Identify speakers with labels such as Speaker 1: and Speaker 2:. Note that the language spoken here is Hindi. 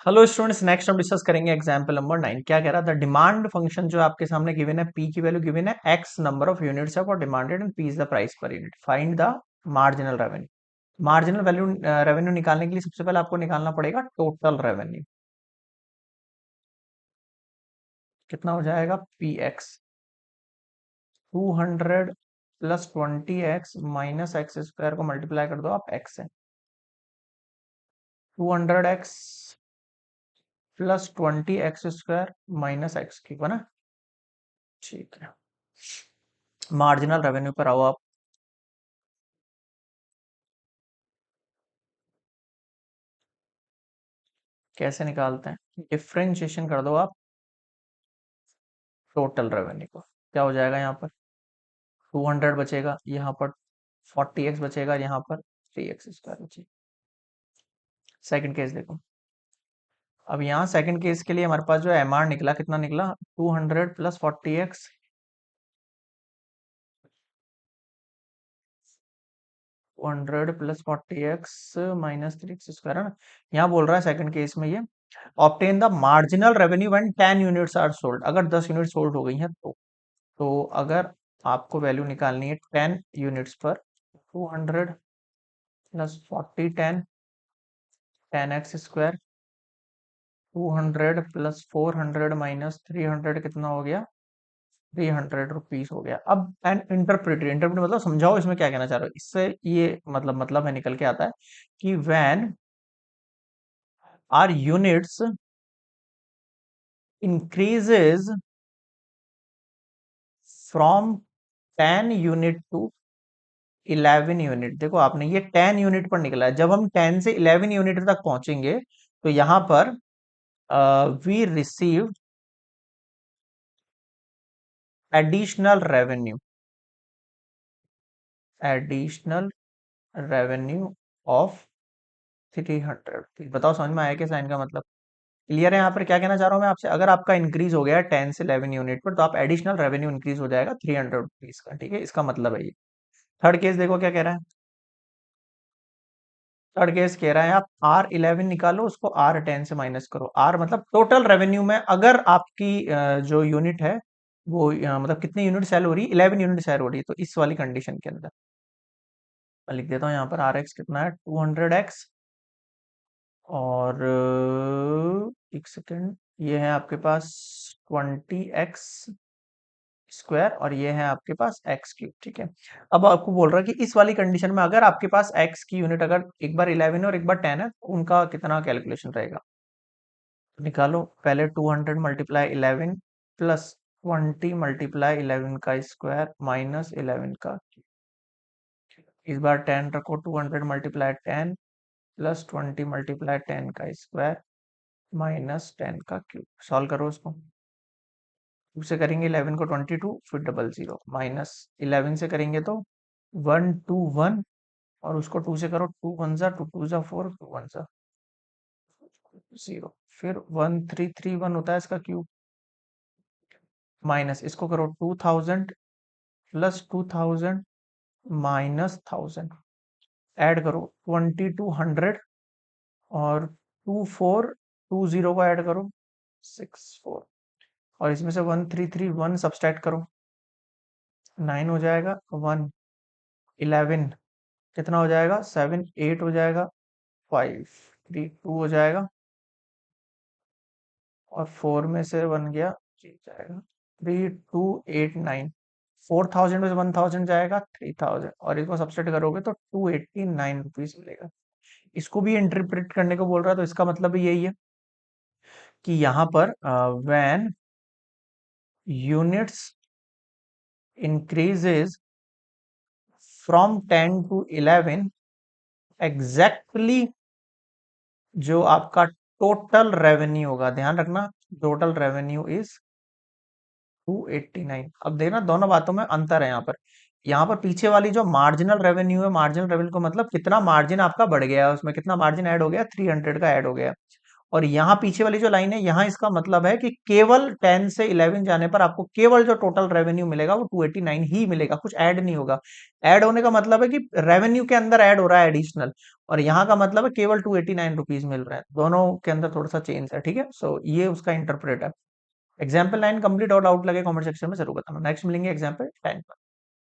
Speaker 1: हेलो स्टूडेंट्स, नेक्स्ट हम डिस्कस करेंगे एग्जांपल नंबर 9। क्या कह रहा था? डिमांड फंक्शन जो आपके सामने गिवन है, पी की वैल्यू गिवन है, एक्स नंबर ऑफ यूनिट्स है for demanded and P is the price per unit. Find the marginal revenue. Marginal value revenue निकालने के लिए सबसे पहले आपको निकालना पड़ेगा टोटल रेवेन्यू। कितना हो जाएगा? P x 200 plus 20x minus x square को मल्टीप्लाई कर दो आप एक्स है। 200x plus 20x square minus x cube है ना। ठीक है, मार्जिनल रेवेन्यू पर आओ आप। कैसे निकालते हैं? डिफ्रेंशिएशन कर दो आप टोटल रेवेन्यू को। क्या हो जाएगा? यहाँ पर 200 बचेगा, यहाँ पर 40x बचेगा, यहाँ पर 3x स्क्वायर बचेगा। सेकंड केस देखो। अब यहाँ सेकंड केस के लिए हमारे पास जो एम आर निकला, कितना निकला? 200 plus 40x 200 plus 40x minus 3x square है ना। यहाँ बोल रहा है सेकंड केस में ये obtain the marginal revenue when 10 units are sold. अगर 10 यूनिट सोल्ड हो गई हैं तो अगर आपको वैल्यू निकालनी है 10 यूनिट्स पर, 200 plus 40 10 x square 200 plus 400 minus 300 कितना हो गया? 300 रुपीज हो गया। अब एन इंटरप्रेट इंटरप्रेट मतलब समझाओ इसमें क्या कहना चाह रहे हो। इससे ये मतलब है निकल के आता है कि when are units increases from 10 unit to 11 unit. देखो आपने ये 10 यूनिट पर निकला है, जब हम 10 से 11 यूनिट तक पहुंचेंगे तो यहां पर we receive additional revenue, additional revenue of 300। बताओ समझ में आया क्या साइन का मतलब? क्लियर है? यहाँ पर क्या कहना चाह रहा हूँ मैं आपसे, अगर आपका इंक्रीज हो गया 10 से 11 यूनिट पर तो आप एडिशनल रेवेन्यू इंक्रीज हो जाएगा 300 रुपीज का। ठीक है, इसका मतलब है ये। थर्ड केस देखो क्या कह रहा है। थर्ड केस कह रहा है आप R11 निकालो, उसको R10 से माइनस करो। R मतलब टोटल रेवेन्यू में अगर आपकी जो यूनिट है वो मतलब कितनी यूनिट सेल हो रही है? 11 यूनिट सेल हो रही है, तो इस वाली कंडीशन के अंदर मैं लिख देता हूँ यहाँ पर RX कितना है? 200x और एक सेकेंड, ये है आपके पास 20x स्क्वायर और ये है आपके पास एक्स क्यूब। ठीक है, अब आपको बोल रहा है कि इस वाली कंडीशन में अगर आपके पास एक्स की यूनिट अगर एक बार 11 है और एक बार 10 है तो उनका कितना कैलकुलेशन रहेगा? निकालो पहले। 200 मल्टीप्लाई 11 प्लस 20 मल्टीप्लाई 11 का स्क्वायर माइनस 11 का क्यूब। इस बार 10 रखो, 200 मल्टीप्लाई 10 प्लस 20 मल्टीप्लाई 10 का स्क्वायर माइनस 10 का क्यूब। सॉल्व करो उसको। 2 से करेंगे 11 को 22, फिर डबल जीरो, माइनस 11 से करेंगे तो 121 और उसको 2 से करो, 2 वन जा 2 टू जा 4, 2 वन जा 0, फिर 1331 होता है इसका क्यूब। माइनस इसको करो 2000 प्लस 2000 माइनस 1000, ऐड करो 2200 और 2420 को ऐड करो 64 और इसमें से 1331 सब्सट्रैक्ट करो, 9 हो जाएगा, 1 11 कितना हो जाएगा? 7 8 हो जाएगा, 5 3 2 हो जाएगा और 4 में से 1 गया, 3 जाएगा। 3289, 4000 में से 1000 जाएगा 3000 और इसको सब्सिट्यूट करोगे तो 289 रुपीज मिलेगा। इसको भी इंटरप्रेट करने को बोल रहा है, तो इसका मतलब भी यही है कि यहाँ पर when units increases from 10 to 11 exactly जो आपका टोटल रेवेन्यू होगा, ध्यान रखना टोटल रेवेन्यू इज 289। अब देखना दोनों बातों में अंतर है। यहाँ पर पीछे वाली जो मार्जिनल रेवेन्यू है, मार्जिनल रेवेन्यू का मतलब कितना मार्जिन आपका बढ़ गया है, उसमें कितना मार्जिन ऐड हो गया? 300 का ऐड हो गया। और यहाँ पीछे वाली जो लाइन है, यहाँ इसका मतलब है कि केवल 10 से 11 जाने पर आपको केवल जो टोटल रेवेन्यू मिलेगा वो 289 ही मिलेगा, कुछ ऐड नहीं होगा। ऐड होने का मतलब है कि रेवेन्यू के अंदर ऐड हो रहा है एडिशनल, और यहाँ का मतलब है केवल 289 रुपीज मिल रहे हैं। दोनों के अंदर थोड़ा सा चेंज है, ठीक है। सो ये उसका इंटरप्रेट है। एग्जाम्पल 9 कंप्लीट और डाउट लगे कमेंट सेक्शन में जरूर बताना। नेक्स्ट मिलेंगे एग्जाम्पल 10 पर।